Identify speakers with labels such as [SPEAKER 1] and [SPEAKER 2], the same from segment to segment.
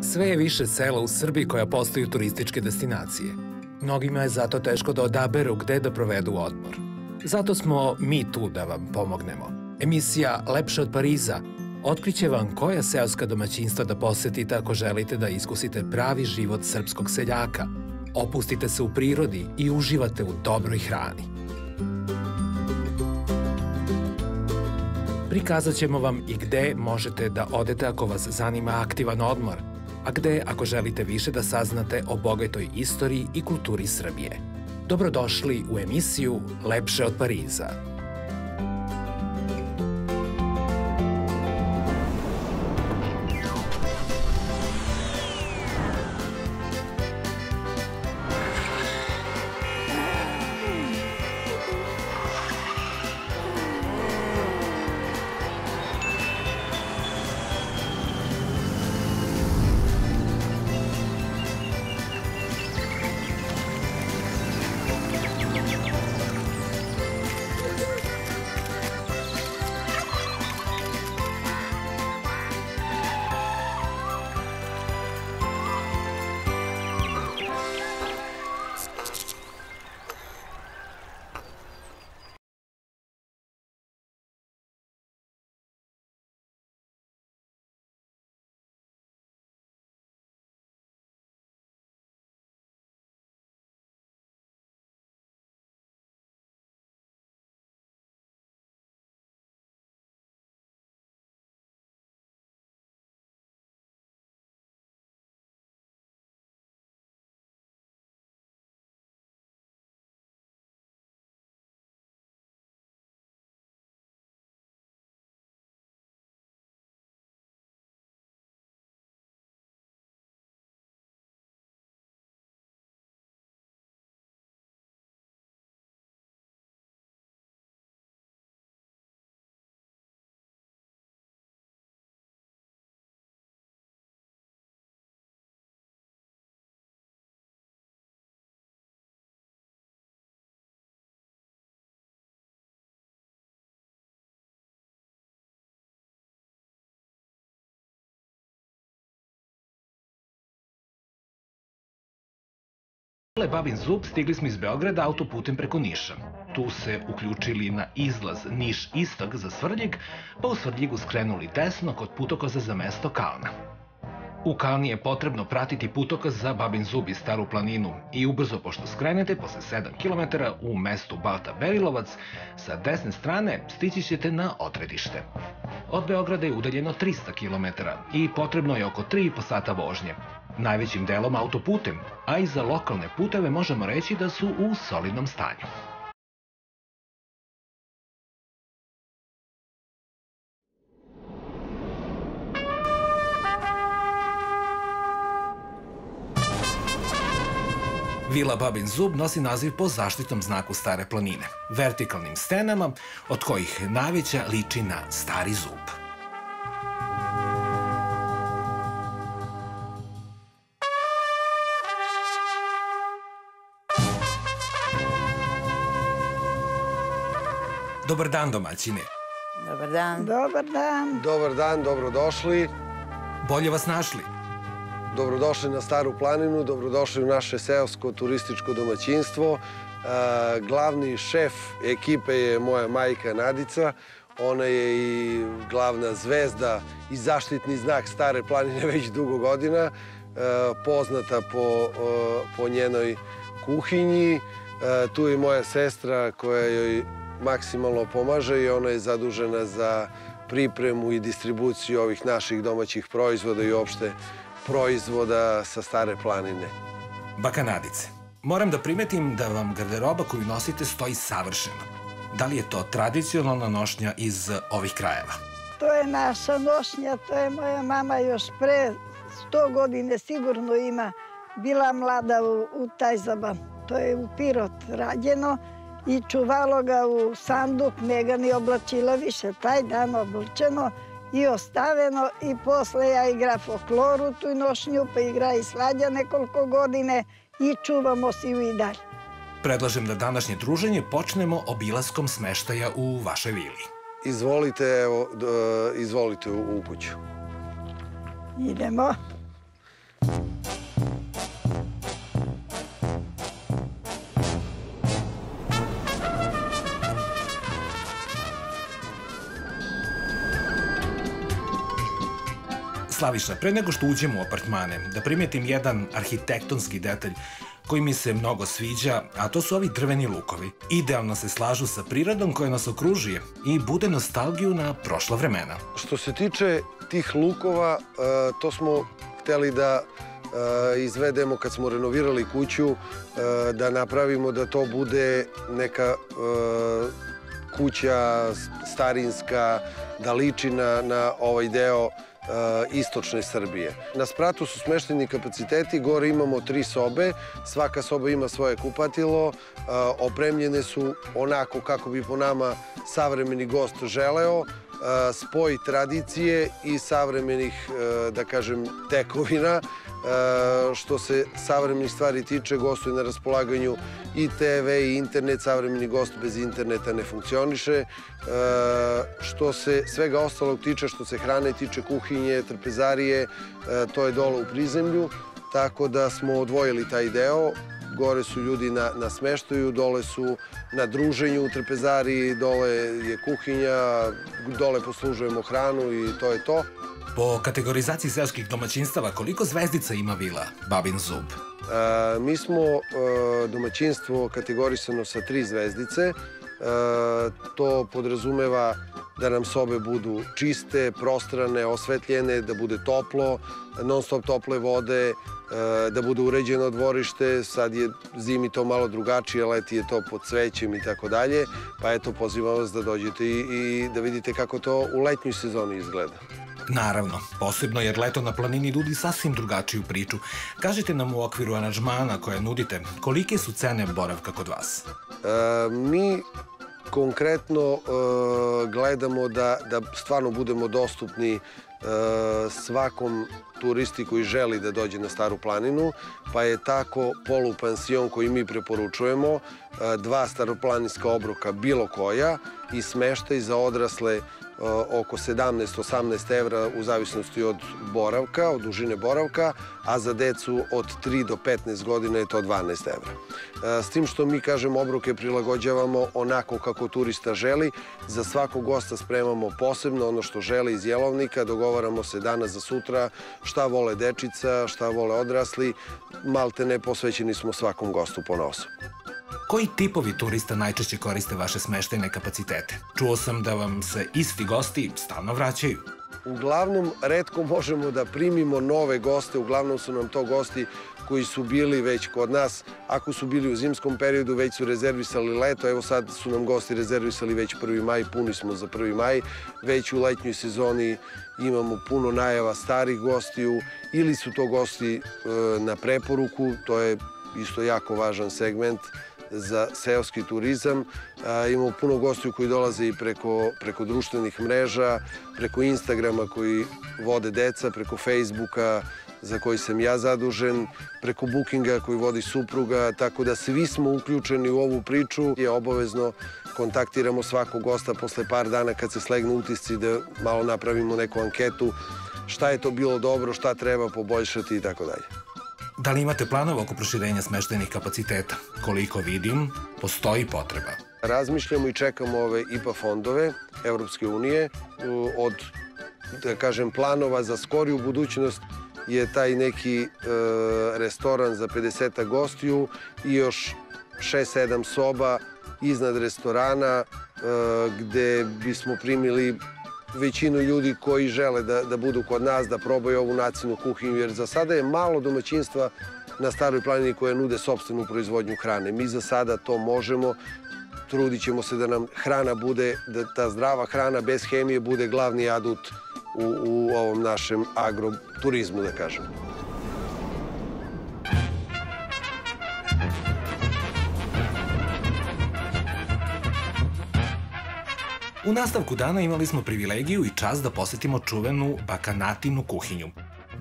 [SPEAKER 1] Sve je više sela u Srbiji koja postaju turističke destinacije. Mnogima je zato teško da odaberu gde da provedu odmor. Zato smo mi tu da vam pomognemo. Emisija Lepše od Pariza otkriće vam koja seoska domaćinstva da posetite ako želite da iskusite pravi život srpskog seljaka. Opustite se u prirodi i uživate u dobroj hrani. Prikazat ćemo vam i gde možete da odete ako vas zanima aktivan odmor, a gde ako želite više da saznate o bogatoj istoriji i kulturi Srbije. Dobrodošli u emisiju Lepše od Pariza. Babin Zub stigli smo iz Beograda autoputem preko Niša. Tu se uključili na izlaz Niš-Istok za Svrljig, pa u Svrljigu skrenuli desno kod putokaza za mesto Kalna. U Kalni je potrebno pratiti putokaz za Babin Zub i Staru planinu i ubrzo pošto skrenete, posle 7 km u mestu Balta Berilovac, sa desne strane stići ćete na odredište. Od Beograda je udaljeno 300 km i potrebno je oko 3,5 sata vožnje. Najvećim delom autoputem, a i za lokalne puteve možemo reći da su u solidnom stanju. Vila Babin Zub nosi naziv po zaštitnom znaku Stare planine, vertikalnim stenama, od kojih najveća liči na Stari zub. Dobar dan, domaćine.
[SPEAKER 2] Dobar dan.
[SPEAKER 3] Dobar dan.
[SPEAKER 4] Dobar dan, dobrodošli.
[SPEAKER 1] Bolje vas našli.
[SPEAKER 4] Dobrodošli na Staru planinu, dobrodošli u naše seosko turističko domaćinstvo. Glavni šef ekipe je moja majka Nadica. Ona je i glavna zvezda i zaštitni znak Stare planine već dugo godina. Poznata po njenoj kuhinji. Tu je moja sestra koja joj maksimalno pomaže i ona je zadužena za pripremu i distribuciju ovih naših domaćih proizvoda i uopšte proizvoda sa Stare planine.
[SPEAKER 1] Baka Nadice, moram da primetim da vam garderoba koju nosite stoji savršeno. Da li je to tradicionalna nošnja iz ovih krajeva?
[SPEAKER 3] To je naša nošnja, to je moja mama još pre 100 godine sigurno ima. Bila mlada u Tajzaba, to je u Pirot rađeno i čuvalo ga u sanduk, ne ga ni oblačila više. Taj dan oblačeno i ostaveno i posle ja igra folkloru tu nošnju, pa igra i Slađa nekoliko godine i čuvamo si ju i dalje.
[SPEAKER 1] Predlažem da današnje druženje počnemo obilaskom smeštaja u vašoj vili.
[SPEAKER 4] Izvolite, evo, izvolite u kuću.
[SPEAKER 3] Idemo.
[SPEAKER 1] Slaviša, pre nego što uđemo u apartmane, da primetim jedan arhitektonski detalj koji mi se mnogo sviđa, a to su ovi drveni lukovi. Idealno se slažu sa prirodom koja nas okružuje i bude nostalgiju na prošla vremena.
[SPEAKER 4] Što se tiče tih lukova, to smo hteli da izvedemo kad smo renovirali kuću, da napravimo da to bude neka kuća starinska, da liči na ovaj deo istočne Srbije. Na spratu su smešteni kapaciteti, gore imamo 3 sobe, svaka soba ima svoje kupatilo, opremljene su onako kako bi po nama savremeni gost želeo, spoj tradicije i savremenih, da kažem, tekovina. Što se savremenih stvari tiče, gostu je na raspolaganju i TV i internet, savremeni gost bez interneta ne funkcioniše. Što se svega ostalog tiče, što se hrane tiče, kuhinje, trpezarije, to je dole u prizemlju, tako da smo odvojili taj deo. Gore su ljudi na smeštaju, dole su na druženju u trpezariji, dole je kuhinja, dole poslužujemo hranu i to je to.
[SPEAKER 1] Po kategorizaciji seoskih domaćinstava, koliko zvezdica ima vila Babin Zub?
[SPEAKER 4] Mi smo domaćinstvo kategorisano sa 3 zvezdice. To podrazumeva da nam sobe budu čiste, prostrane, osvetljene, da bude toplo, non-stop tople vode, da bude uređeno dvorište. Sad je zimi to malo drugačije, leti je to pod cvećem i tako dalje. Pa eto, pozivam vas da dođete i da vidite kako to u letnjoj sezoni izgleda.
[SPEAKER 1] Naravno, posebno jer leto na planini nudi sasvim drugačiju priču. Kažite nam u okviru aranžmana koje nudite, kolike su cene boravka kod vas?
[SPEAKER 4] Mi konkretno gledamo da stvarno budemo dostupni svakom turisti koji želi da dođe na Staru planinu, pa je tako polupansion koji mi preporučujemo, 2 staroplaninska obroka bilo koja i smeštaj za odrasle oko 17-18 evra u zavisnosti od boravka, od dužine boravka, a za decu od 3 do 15 godina je to 12 evra. S tim što mi, kažem, obroke prilagođavamo onako kako turista želi. Za svakog gosta spremamo posebno ono što želi iz jelovnika, dogovaramo se danas za sutra šta vole dečica, šta vole odrasli, malte ne posvećeni smo svakom gostu ponaosob.
[SPEAKER 1] Koji tipovi turista najčešće koriste vaše smeštajne kapacitete? Čuo sam da vam se isti gosti stalno vraćaju.
[SPEAKER 4] Uglavnom, retko možemo da primimo nove goste, uglavnom su nam to gosti koji su bili već kod nas. Ako su bili u zimskom periodu, već su rezervisali leto, evo sad su nam gosti rezervisali već 1. maj, puni smo za 1. maj. Već u letnjoj sezoni imamo puno najava starih gostiju ili su to gosti na preporuku, to je isto jako važan segment za seoski turizam. Imamo puno gostiju koji dolaze i preko društvenih mreža, preko Instagrama koji vode deca, preko Facebooka za koji sam ja zadužen, preko Bookinga koji vodi supruga, tako da svi smo uključeni u ovu priču. Je obavezno kontaktiramo svakog gosta posle par dana kad se slegnu utisci da malo napravimo neku anketu šta je to bilo dobro, šta treba poboljšati i tako dalje.
[SPEAKER 1] Da li imate planova oko proširenja smeštajnih kapaciteta? Koliko vidim, postoji potreba.
[SPEAKER 4] Razmišljamo i čekamo ove IPA fondove Evropske unije. Od, da kažem, planova za skoriju budućnost je taj neki restoran za 50 gostiju i još 6-7 soba iznad restorana gde bismo primili većinu ljudi koji žele da budu kod nas, da probaju ovu nacionalnu kuhinju, jer za sada je malo domaćinstva na Staroj planini koje nude sopstvenu proizvodnju hrane. Mi za sada to možemo, trudit ćemo se da nam hrana bude, da ta zdrava hrana bez hemije bude glavni adut u ovom našem agroturizmu, da kažem.
[SPEAKER 1] U nastavku dana imali smo privilegiju i čast da posetimo čuvenu Bakanatinu kuhinju.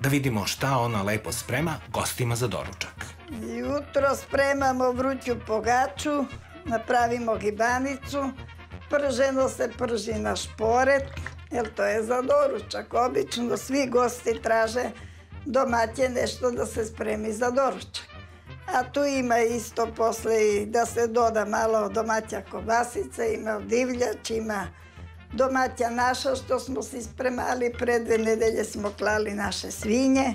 [SPEAKER 1] Da vidimo šta ona lepo sprema gostima za doručak.
[SPEAKER 3] Jutro spremamo vruću pogaču, napravimo gibanicu, prženo se prži na šporet, jer to je za doručak. Obično svi gosti traže domaće nešto da se spremi za doručak. A tu ima isto posle i da se doda malo domaća kobasica, ima divljač, ima domaća naša što smo si spremali, pre 2 nedelje smo klali naše svinje.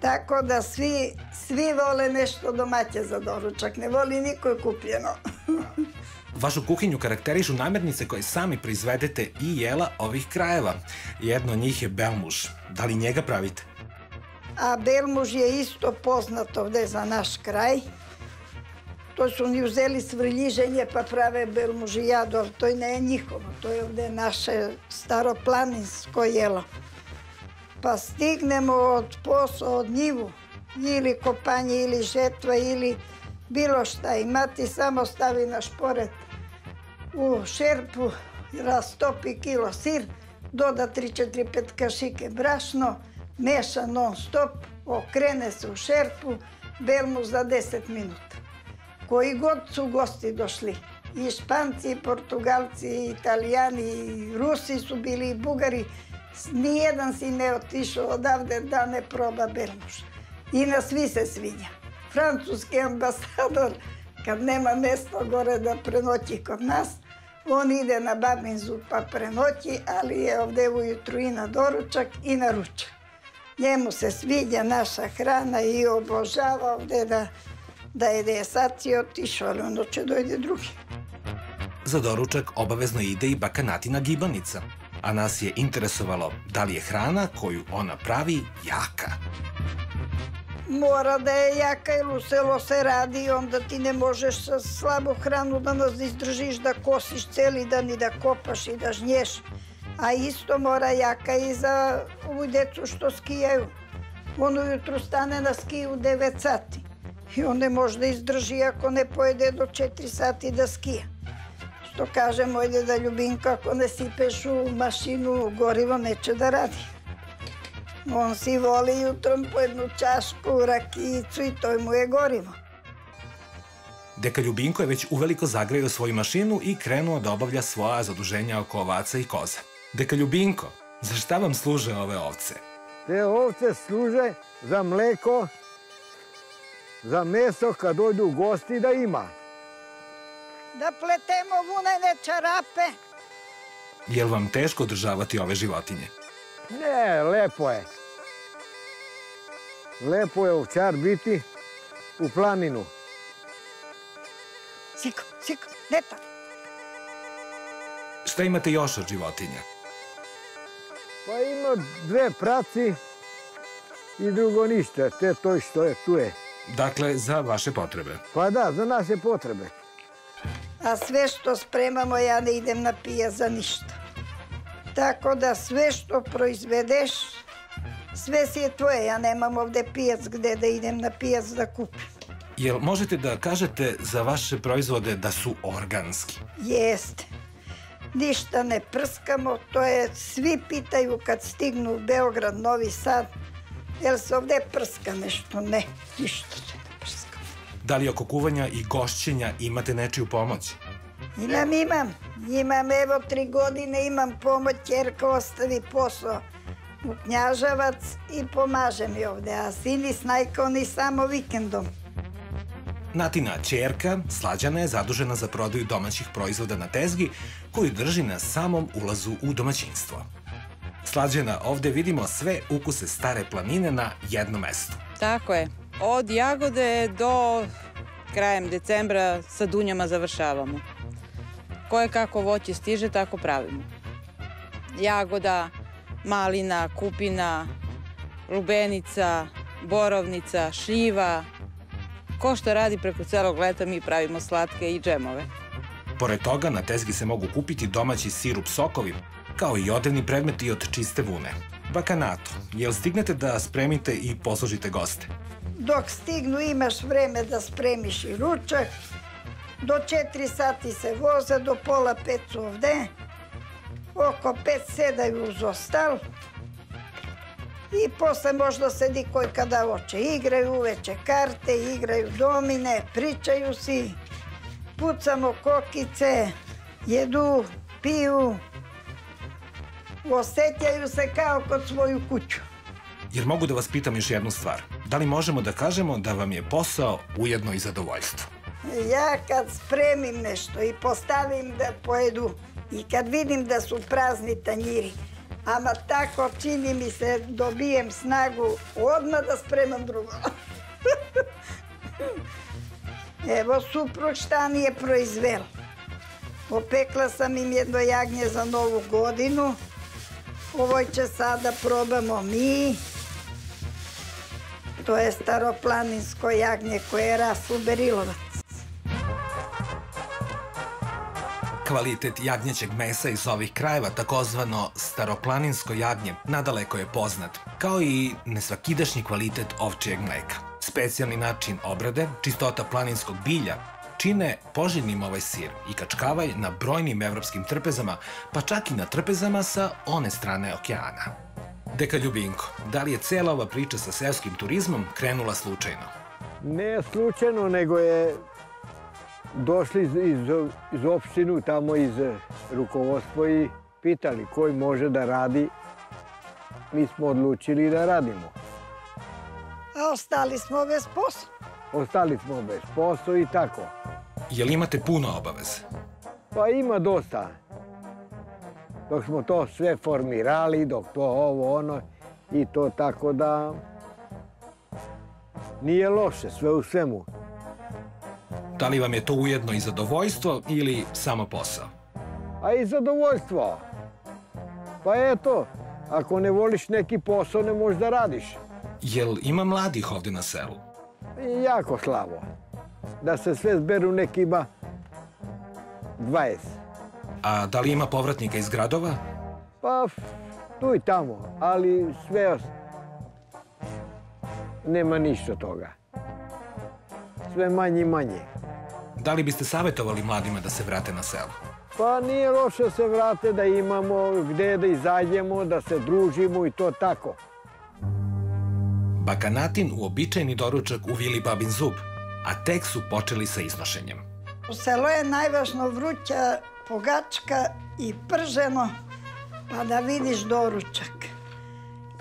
[SPEAKER 3] Tako da svi vole nešto domaće za doručak, ne voli niko kupljeno.
[SPEAKER 1] Vašu kuhinju karakterišu namirnice koje sami proizvedete i jela ovih krajeva. Jedno od njih je belmuž. Da li njega pravite?
[SPEAKER 3] A belmuž je isto poznat ovde za naš kraj. To su oni uzeli svrljiženje pa prave belmuži jadu, ali to ne je njihovo. To je ovde naše staroplaninsko jelo. Pa stignemo od posla, od njivu, ili kopanje, ili žetva, ili bilo šta imati, samo stavi na šporet u šerpu, rastopi kilo sir, doda 3-4-5 kašike brašno, meša non stop, okrene se u šerpu, belmuž za 10 minuta. Koji god su gosti došli, i Španci, i Portugalci, i Italijani, i Rusi su bili, i Bugari, nijedan si ne otišao odavde da ne proba belmuž. I na svi se svinja. Francuski ambasador, kad nema mesta gore da prenoći kod nas, on ide na Babin Zub pa prenoći, ali je ovde ujutru i na doručak i na ručak. Njemu se sviđa naša hrana i obožava ovde da jede. Sad si otišao, ali onda će dojde drugi.
[SPEAKER 1] Za doručak obavezno ide i baka Natina gibanica, a nas je interesovalo da li je hrana koju ona pravi jaka.
[SPEAKER 3] Mora da je jaka, jer u selo se radi i onda ti ne možeš sa slabu hranu da nas izdržiš, da kosiš celi dan i da kopaš i da žnješ. A isto mora jaka i za ovu decu što skijaju. On ujutru stane na skiju u 9 sati i on ne može da izdrži ako ne pojede do 4 sati da skija. Što kaže moj deda Ljubinko, ako ne sipeš u mašinu gorivo, neće da radi. On si voli jutrom po jednu čašku, rakijicu i to mu je gorivo.
[SPEAKER 1] Deka Ljubinko je već uveliko zagrejao svoju mašinu i krenuo da obavlja svoja zaduženja oko ovaca i koza. Deka Ljubinko, za šta vam služe ove ovce?
[SPEAKER 2] Te ovce služe za mleko, za meso kad dođu gosti da ima.
[SPEAKER 3] Da pletemo vunene čarape.
[SPEAKER 1] Je li vam teško održavati ove životinje?
[SPEAKER 2] Ne, lepo je. Lepo je ovčar biti u planinu.
[SPEAKER 3] Siko, ne tako.
[SPEAKER 1] Šta imate još od životinja?
[SPEAKER 2] Pa ima 2 praci i drugo ništa. Te to što je tu je.
[SPEAKER 1] Dakle, za vaše potrebe.
[SPEAKER 2] Pa da, za naše potrebe.
[SPEAKER 3] A sve što spremamo ja ne idem na pijac za ništa. Tako da sve što proizvedeš, sve si je tvoje. Ja nemam ovde pijac gde da idem na pijac da kupim.
[SPEAKER 1] Jel možete da kažete za vaše proizvode da su organski?
[SPEAKER 3] Jeste. Ništa ne prskamo, to je, svi pitaju kad stignu u Beograd, Novi Sad, jel se ovde prska nešto? Ne, ništa se ne prska.
[SPEAKER 1] Da li oko kuvanja i gošćenja imate nečiju pomoć?
[SPEAKER 3] Imam, evo 3 godine imam pomoć, ćerka ostavi posao u Knjaževac i pomaže mi ovde, a sin i snajka oni samo vikendom.
[SPEAKER 1] Natina ćerka, Slađana, je zadužena za prodaju domaćih proizvoda na tezgi koju drži na samom ulazu u domaćinstvo. Slađana, ovde vidimo sve ukuse stare planine na jednom mestu.
[SPEAKER 5] Tako je. Od jagode do krajem decembra sa dunjama završavamo. Koje kako voće stiže, tako pravimo. Jagoda, malina, kupina, lubenica, borovnica, šljiva. Ko što radi preko celog leta, mi pravimo slatke i džemove.
[SPEAKER 1] Pored toga, na tezgi se mogu kupiti domaći sirup sokovi, kao i odevni predmeti od čiste vune. Baka Nato, jel stignete da spremite i poslužite goste?
[SPEAKER 3] Dok stignu imaš vreme da spremiš i ručak. Do 4 sati se voze, do pola 5 su ovde. Oko 5 sedaju uz ostal. I posle možda sedi koji kada hoće. Igraju uveče karte, igraju domine, pričaju si. Pucamo kokice, jedu, piju. Osetjaju se kao kod svoju kuću.
[SPEAKER 1] Jer mogu da vas pitam još jednu stvar. Da li možemo da kažemo da vam je posao ujedno i zadovoljstvo?
[SPEAKER 3] Ja kad spremim nešto i postavim da pojedu i kad vidim da su prazni tanjiri, ama tako čini mi se dobijem snagu odmah da spremam drugo. Evo suprug šta mi je proizveo. Opekla sam im jedno jagnje za Novu godinu. Ovo će sada probamo mi. To je staroplaninsko jagnje koje je raslo Berilovac.
[SPEAKER 1] Kvalitet jagnjećeg mesa iz ovih krajeva, takozvano staroplaninsko jagnje, nadaleko je poznat, kao i nesvakidašnji kvalitet ovčijeg mleka. Specijalni način obrade, čistota planinskog bilja, čine poželjnim ovaj sir i kačkavalj na brojnim evropskim trpezama, pa čak i na trpezama sa one strane okeana. Deka Ljubinko, da li je cela ova priča sa seoskim turizmom krenula slučajno?
[SPEAKER 2] Ne slučajno, nego je došli iz opštinu, tamo iz rukovodstva i pitali koji može da radi. Mi smo odlučili da radimo.
[SPEAKER 3] A ostali smo bez posla.
[SPEAKER 2] Ostali smo bez posla i tako.
[SPEAKER 1] Jel imate puno obaveze?
[SPEAKER 2] Pa ima dosta. Dok smo to sve formirali, dok to ovo, ono i to tako da nije loše, sve u svemu.
[SPEAKER 1] Da li vam je to ujedno i zadovoljstvo ili samo posao?
[SPEAKER 2] A i zadovoljstvo. Pa eto, ako ne voliš neki posao, ne možeš da radiš.
[SPEAKER 1] Jel ima mladih ovde na selu?
[SPEAKER 2] Jako slabo. Da se sve zberu nekima 20.
[SPEAKER 1] A da li ima povratnika iz gradova?
[SPEAKER 2] Pa tu i tamo, ali sve nema ništa toga. Sve manje i manje.
[SPEAKER 1] Da li biste savjetovali mladima da se vrate na selo?
[SPEAKER 2] Pa nije loše da se vrate, da imamo gde da izađemo, da se družimo i to tako.
[SPEAKER 1] Bakanatin uobičajeni doručak u vili Babin Zub, a tek su počeli sa iznošenjem.
[SPEAKER 3] U selo je najvažno vruća pogačka i prženo, pa da vidiš doručak.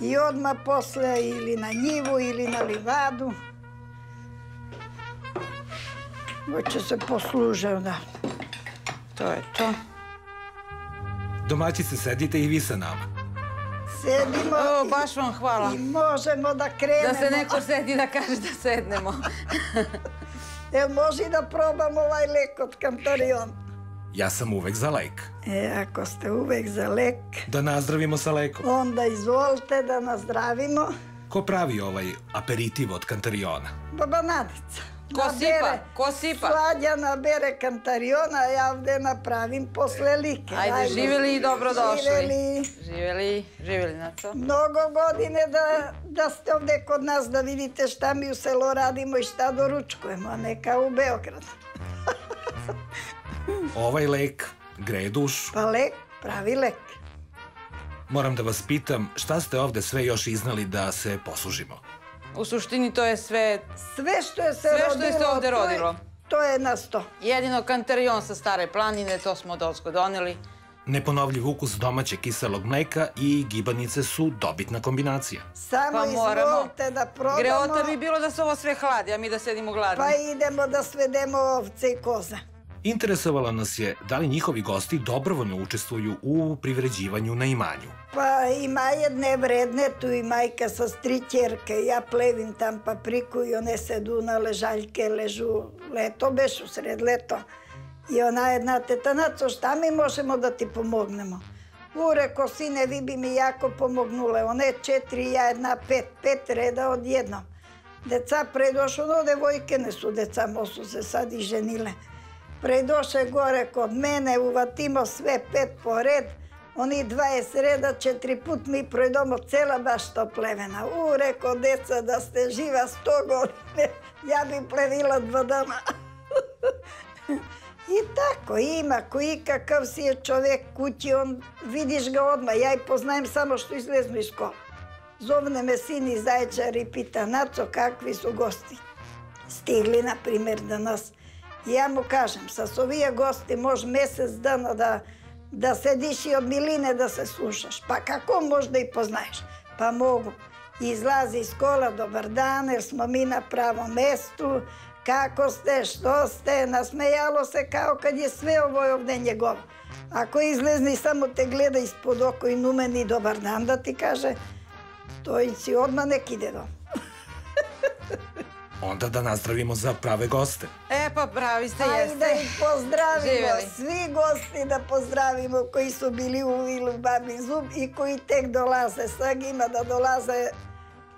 [SPEAKER 3] I odmah posle ili na njivu ili na livadu. Hoće se posluže odavde. To je to.
[SPEAKER 1] Domaćice, sedite i vi sa nama.
[SPEAKER 3] Sedimo
[SPEAKER 5] Baš vam hvala.
[SPEAKER 3] i možemo da krenemo.
[SPEAKER 5] Da se neko sedi da kaže da sednemo.
[SPEAKER 3] Jel može da probamo ovaj lek od Kantariona?
[SPEAKER 1] Ja sam uvek za lek.
[SPEAKER 3] Ako ste uvek za lek,
[SPEAKER 1] Da nazdravimo sa lekom.
[SPEAKER 3] onda izvolite da nazdravimo.
[SPEAKER 1] Ko pravi ovaj aperitiv od Kantariona?
[SPEAKER 3] Baba Nadica.
[SPEAKER 5] Ko sipa?
[SPEAKER 3] Sladja nabere Kantariona, a ja ovde napravim posle like.
[SPEAKER 5] Ajde, živjeli i dobrodošli.
[SPEAKER 3] Živjeli.
[SPEAKER 5] Živjeli na to.
[SPEAKER 3] Mnogo godine da ste ovde kod nas da vidite šta mi u selo radimo i šta doručkujemo, a ne kao u Beogradu.
[SPEAKER 1] Ovaj lek greje dušu.
[SPEAKER 3] Pa lek, pravi lek.
[SPEAKER 1] Moram da vas pitam, šta ste ovde sve još iznali da se poslužimo?
[SPEAKER 5] U suštini to je sve...
[SPEAKER 3] Sve što je se
[SPEAKER 5] ovde rodilo.
[SPEAKER 3] To je na sto.
[SPEAKER 5] Jedino Kantarion sa Stare planine, to smo dolsko doneli.
[SPEAKER 1] Neponovljiv ukus domaćeg kiselog mleka i gibanice su dobitna kombinacija.
[SPEAKER 3] Samo izvolite da probamo.
[SPEAKER 5] Greota bi bilo da se ovo sve hladi, a mi da sedimo gladni.
[SPEAKER 3] Pa idemo da svedemo ovce i koze.
[SPEAKER 1] Interesovalo nas je da li njihovi gosti dobrovoljno učestvuju u privređivanju na imanju.
[SPEAKER 3] Pa ima jedne vredne, tu i majka sa strićerke, ja plevim tam papriku i one sedu na ležaljke, ležu leto, beš u sred leto. I ona jedna teta, Naco, šta mi možemo da ti pomognemo? Reko, sine, vi bi mi jako pomognule, one 4, ja jedna 5 reda odjednom. Deca predošlo, no devojke ne su deca, su se sad i ženile. Predoše gore kod mene, uvatimo sve 5 po red, oni 20 reda, 4 put mi projdemo cela baš to plevena. Reko, deca, da ste živa 100 godine, ja bi plevila 2 dana. I tako, ima koji kakav si je čovjek kući, on vidiš ga odmah, ja i poznajem samo što izleznu iz škola. Zovne me sin iz Zaječara i pita, Naco, kakvi su gosti? Stigli, na primjer, da nas... Ja mu kažem, sa sovije gosti može mesec dana da sediš i od miline da se slušaš. Pa kako možda i poznaješ? Pa mogu. izlazi iz kola, dobar dan, jer smo mi na pravom mestu, kako ste, što ste, nasmejalo se kao kad je sve ovo ovde njegovo. Ako izlezni, samo te gleda ispod oko i numeni dobar dan da ti kaže, to si odmah nek ide dom.
[SPEAKER 1] Onda da nazdravimo za prave goste.
[SPEAKER 5] E pa pravi ste, jeste.
[SPEAKER 3] Ajde da ih pozdravimo,
[SPEAKER 5] Živjeli.
[SPEAKER 3] svi gosti da pozdravimo koji su bili u vilu Babin Zub i koji tek dolaze. Sad ima da dolaze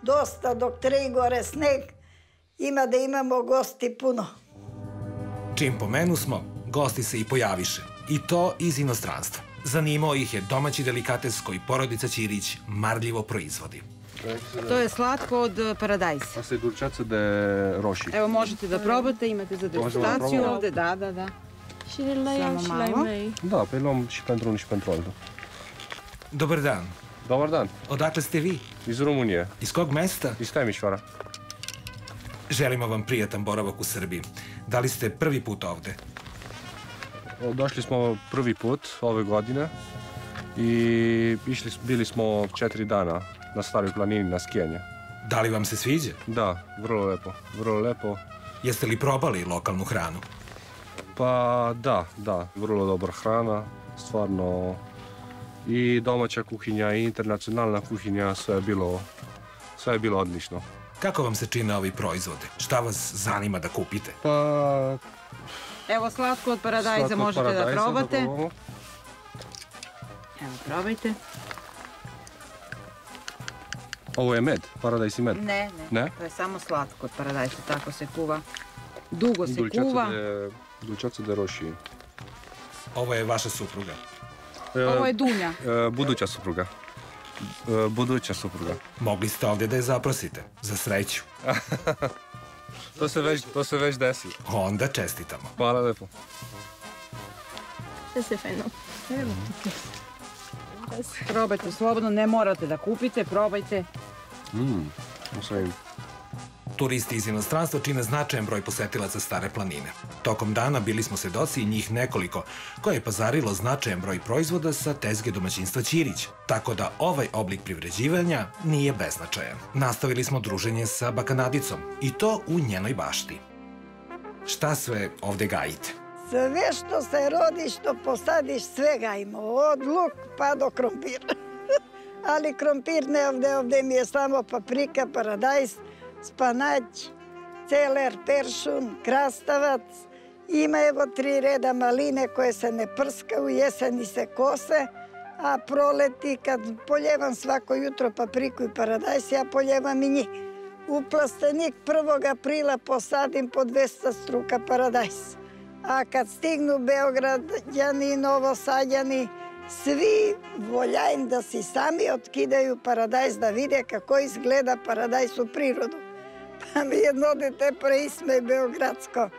[SPEAKER 3] dosta dok tre gore sneg, ima da imamo gosti puno.
[SPEAKER 1] Čim pomenu smo, gosti se i pojaviše. I to iz inostranstva. Zanimao ih je domaći delikates koji porodica Ćirić marljivo proizvodi.
[SPEAKER 5] To je slatko od paradajza.
[SPEAKER 6] Asta e dulceață de roșii.
[SPEAKER 5] Evo, možete da probate, imate za degustaciju ovde, da.
[SPEAKER 7] Și la ea și la mei.
[SPEAKER 6] Da, pe luăm și pentru unul și pentru altul.
[SPEAKER 1] Dobar dan.
[SPEAKER 6] Dobar dan,
[SPEAKER 1] Odakle ste vi?
[SPEAKER 6] iz Rumunije,
[SPEAKER 1] Iz kog mesta?
[SPEAKER 6] iz Temišvara.
[SPEAKER 1] Želimo vam prijatan boravak u Srbiji. Da li ste prvi put ovde?
[SPEAKER 6] Došli smo prvi put ove godine i bili smo 4 dana na Staroj planini na skijanje.
[SPEAKER 1] Da li vam se sviđa?
[SPEAKER 6] Da, vrlo lepo, vrlo lepo.
[SPEAKER 1] Jeste li probali lokalnu hranu?
[SPEAKER 6] Pa da, vrlo dobra hrana, stvarno i domaća kuhinja i internacionalna kuhinja, sve je bilo odlično.
[SPEAKER 1] Kako vam se čine ovi proizvode? Šta vas zanima da kupite?
[SPEAKER 6] Pa
[SPEAKER 5] Evo, slatko od paradajza možete da probate. Evo, probajte.
[SPEAKER 6] Ovo je med, paradajz i med.
[SPEAKER 5] Ne,
[SPEAKER 6] Ne?
[SPEAKER 5] to je samo slatko od paradajza, tako se kuva. Dugo se kuva.
[SPEAKER 6] Dulceață de roșii.
[SPEAKER 1] Ovo je vaša supruga.
[SPEAKER 5] Ovo je Dunja.
[SPEAKER 6] Buduća supruga. Buduća supruga.
[SPEAKER 1] Mogli ste ovde da je zaprosite. Za sreću.
[SPEAKER 6] To se već desi.
[SPEAKER 1] Onda čestitamo.
[SPEAKER 6] Hvala lepo.
[SPEAKER 7] Este faino.
[SPEAKER 5] Probajte slobodno, ne morate da kupite, probajte.
[SPEAKER 6] O să im.
[SPEAKER 1] Turisti iz inostranstva čine značajan broj posetilaca Stare planine. Tokom dana bili smo svedoci i njih nekoliko, koje je pazarilo značajan broj proizvoda sa tezge domaćinstva Ćirić, tako da ovaj oblik privređivanja nije beznačajan. Nastavili smo druženje sa Bakanadicom, i to u njenoj bašti. Šta sve ovde gajite?
[SPEAKER 3] Sve što se rodi, što posadiš, sve gajimo. Od luk pa do krompir. Ali krompir ne ovde mi je samo paprika, paradajz, spanać, celer, peršun, krastavac. Ima evo 3 reda maline koje se ne prskaju, jeseni se kose, a proleti kad poljevam svako jutro papriku i paradajz, ja poljevam i njih. U plastenik 1. aprila posadim po 200 struka paradajz. A kad stignu Beograđani, Novosadjani, svi voljajn da si sami otkidaju paradajz da vide kako izgleda paradajz u prirodu. Pa mi jedno dete preisme beogradsko.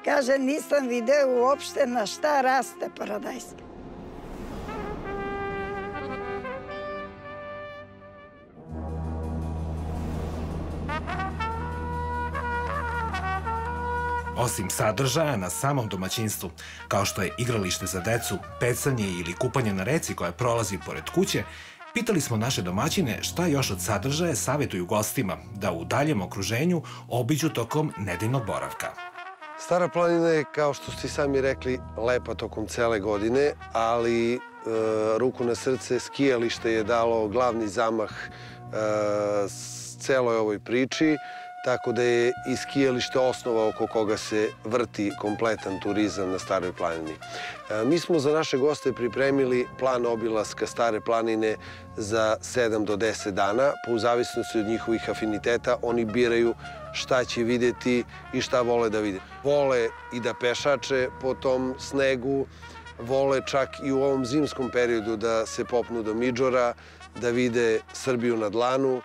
[SPEAKER 3] Kaže, nisam video uopšte na šta raste paradajz.
[SPEAKER 1] Osim sadržaja na samom domaćinstvu, kao što je igralište za decu, pecanje ili kupanje na reci koja prolazi pored kuće, pitali smo naše domaćine šta još od sadržaja savjetuju gostima da u daljem okruženju obiđu tokom nedeljnog boravka.
[SPEAKER 4] Stara planina je, kao što ste sami rekli, lepa tokom cele godine, ali ruku na srce, skijalište je dalo glavni zamah celoj ovoj priči, tako da je i skijalište osnova oko koga se vrti kompletan turizam na Staroj planini. Mi smo za naše goste pripremili plan obilaska Stare planine za 7 do 10 dana. Po zavisnosti od njihovih afiniteta, oni biraju šta će videti i šta vole da vide. Vole i da pešače po tom snegu, vole čak i u ovom zimskom periodu da se popnu do Midžora, da vide Srbiju na dlanu,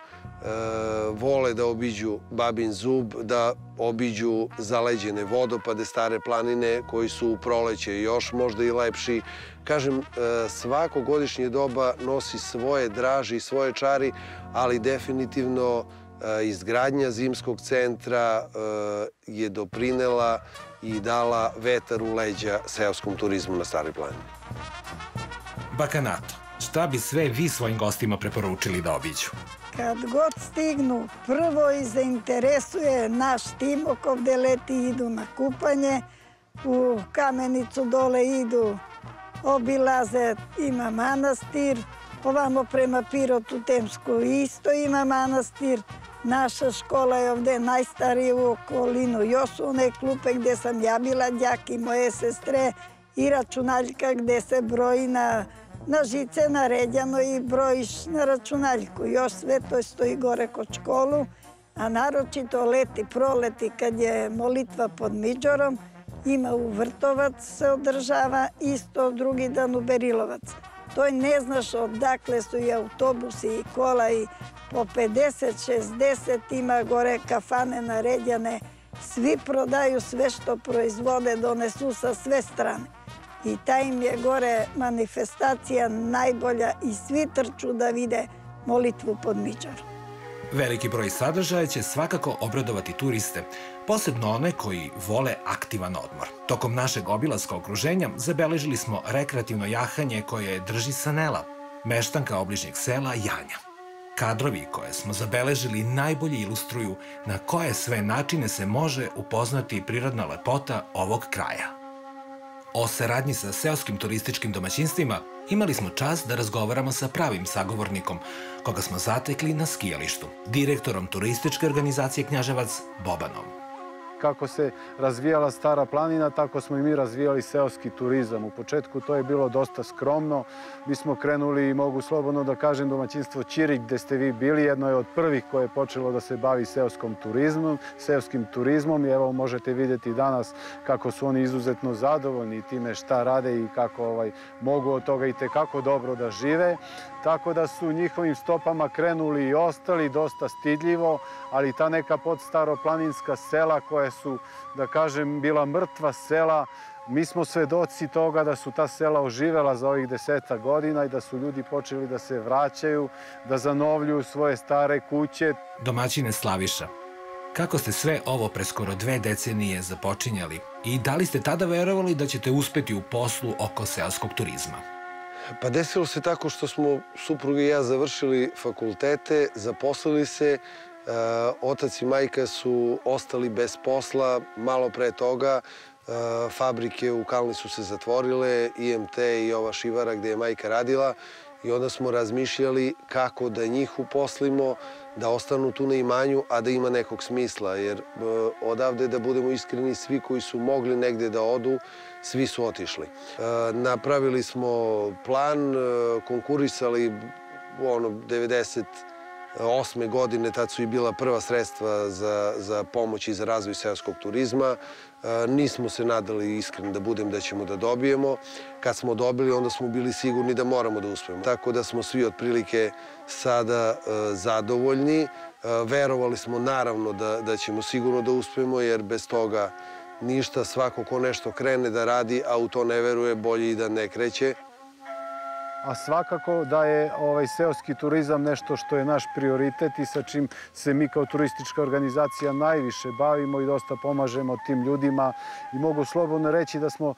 [SPEAKER 4] vole da obiđu Babin Zub, da obiđu zaleđene vodopade Stare planine, koji su u proleće još možda i lepši. Kažem, svako godišnje doba nosi svoje draži i svoje čari, ali definitivno izgradnja zimskog centra je doprinela i dala vetar u leđa seoskom turizmu na Staroj planini.
[SPEAKER 1] Bakanato, šta bi sve vi svojim gostima preporučili da obiđu?
[SPEAKER 3] Kad god stignu, prvo i zainteresuje naš timok, ovde leti, idu na kupanje, u Kamenicu dole idu, obilaze, ima manastir, ovamo prema Pirotu Temsku isto ima manastir. Naša škola je ovde najstarija u okolinu. Još su one klupe gde sam ja bila đak i moje sestre i računaljka gde se broji na žice naređano i brojiš na računaljku. Još sve to stoji gore kod školu, a naročito leti, proleti kad je molitva pod Midžorom, ima u Vrtovac se održava, isto drugi dan u Berilovac. To ne znaš odakle su i autobusi i kola i po 50, 60 ima gore kafane naređane. Svi prodaju sve što proizvode, donesu sa sve strane. I ta im je gore manifestacija najbolja i svi trču da vide molitvu pod Midžorom.
[SPEAKER 1] Veliki broj sadržaja će svakako obradovati turiste, posebno one koji vole aktivan odmor. Tokom našeg obilaska okruženja zabeležili smo rekreativno jahanje koje drži Sanela, meštanka obližnjeg sela Janja. Kadrovi koje smo zabeležili najbolje ilustruju na koje sve načine se može upoznati prirodna lepota ovog kraja. O saradnji sa seoskim turističkim domaćinstvima imali smo čast da razgovaramo sa pravim sagovornikom, koga smo zatekli na skijalištu, direktorom turističke organizacije Knjaževac Bobanom.
[SPEAKER 8] Kako se razvijala Stara planina, tako smo i mi razvijali seoski turizam. U početku to je bilo dosta skromno. Mi smo krenuli, mogu slobodno da kažem, domaćinstvo Ćirik, gde ste vi bili, jedno je od prvih koje je počelo da se bavi seoskim turizmom. I evo možete vidjeti danas kako su oni izuzetno zadovoljni time šta rade i kako mogu od toga i tekako dobro da žive. Tako da su njihovim stopama krenuli i ostali dosta stidljivo, ali ta neka podstaroplaninska sela koja su, da kažem, bila mrtva sela, mi smo svedoci toga da su ta sela oživela za ovih 10 godina i da su ljudi počeli da se vraćaju, da zanovljuju svoje stare kuće.
[SPEAKER 1] Domaćine Slaviša, kako ste sve ovo pre skoro 2 decenije započinjali i da li ste tada verovali da ćete uspeti u poslu oko seoskog turizma?
[SPEAKER 4] Pa desilo se tako što smo supruga i ja završili fakultete, zaposlili se, otac i majka su ostali bez posla, malo pre toga fabrike u Kalni su se zatvorile, IMT i ova šivara gde je majka radila i onda smo razmišljali kako da njih uposlimo, da ostanu tu na imanju, a da ima nekog smisla, jer odavde, da budemo iskreni, svi koji su mogli negde da odu, svi su otišli. Napravili smo plan, konkurisali 98. godine, tad su i bila prva sredstva za pomoć i za razvoj seoskog turizma. Nismo se nadali, iskreno da budem, da ćemo da dobijemo. Kad smo dobili, onda smo bili sigurni da moramo da uspemo. Tako da smo svi otprilike sada zadovoljni. Verovali smo naravno da ćemo sigurno da uspemo, jer bez toga ništa. Svako ko nešto krene da radi, a u to ne veruje, bolje i da ne kreće.
[SPEAKER 8] A svakako da je seoski turizam nešto što je naš prioritet i sa čim se mi kao turistička organizacija najviše bavimo i dosta pomažemo tim ljudima. I mogu slobodno reći da smo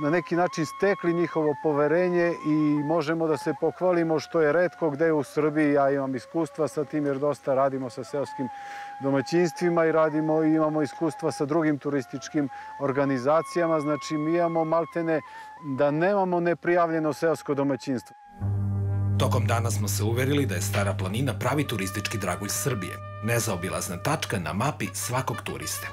[SPEAKER 8] na neki način stekli njihovo poverenje i možemo da se pohvalimo, što je retko gde u Srbiji. Ja imam iskustva sa tim jer dosta radimo sa seoskim domaćinstvima i imamo iskustva sa drugim turističkim organizacijama. Znači mi imamo maltene da nemamo neprijavljeno seosko domaćinstvo.
[SPEAKER 1] Tokom dana smo se uverili da je Stara planina pravi turistički dragulj Srbije, nezaobilazna tačka na mapi svakog turiste.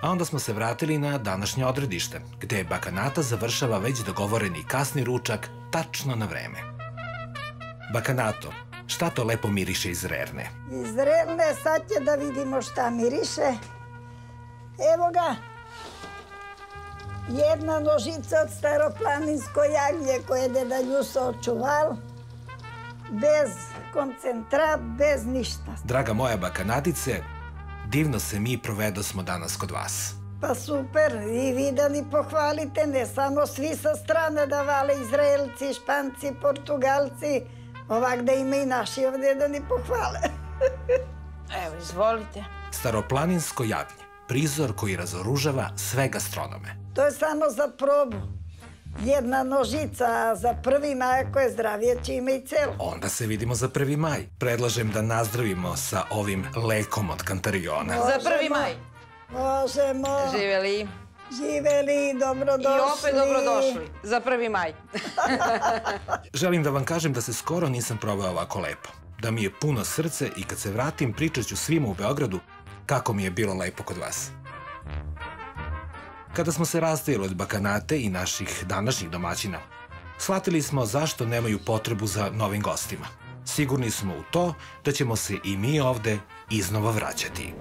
[SPEAKER 1] A onda smo se vratili na današnje odredište, gde Bakanata završava već dogovoreni kasni ručak tačno na vreme. Bakanato, šta to lepo miriše iz Rerne?
[SPEAKER 3] Iz Rerne sad će da vidimo šta miriše. Evo ga, jedna nožica od staroplaninsko jagnje koje je deda Ljuso očuval, bez koncentrat, bez ništa.
[SPEAKER 1] Draga moja Bakanatice, divno se mi provedosmo danas kod vas.
[SPEAKER 3] Pa super, i vi da ni pohvalite, ne samo svi sa strane da vale, Izraelci, Španci, Portugalci, ovak da ima i naši ovde da ni pohvale.
[SPEAKER 5] Evo, izvolite.
[SPEAKER 1] Staroplaninsko jagnje, prizor koji razoružava sve gastronome.
[SPEAKER 3] To je samo za probu. Jedna nožica za 1. maj, ako je zdravije, će ima i celo.
[SPEAKER 1] Onda se vidimo za 1. maj. Predlažem da nazdravimo sa ovim lekom od Kantariona.
[SPEAKER 5] Za 1. maj.
[SPEAKER 3] Možemo.
[SPEAKER 5] Živeli.
[SPEAKER 3] Živeli, dobrodošli.
[SPEAKER 5] I opet dobrodošli. Za 1. maj.
[SPEAKER 1] Želim da vam kažem da se skoro nisam proveo ovako lepo. Da mi je puno srce i kad se vratim pričat ću svima u Beogradu kako mi je bilo lepo kod vas. Kada smo se rastajali od Bakanate i naših današnjih domaćina, shvatili smo zašto nemaju potrebu za novim gostima. Sigurni smo u to da ćemo se i mi ovde iznova vraćati.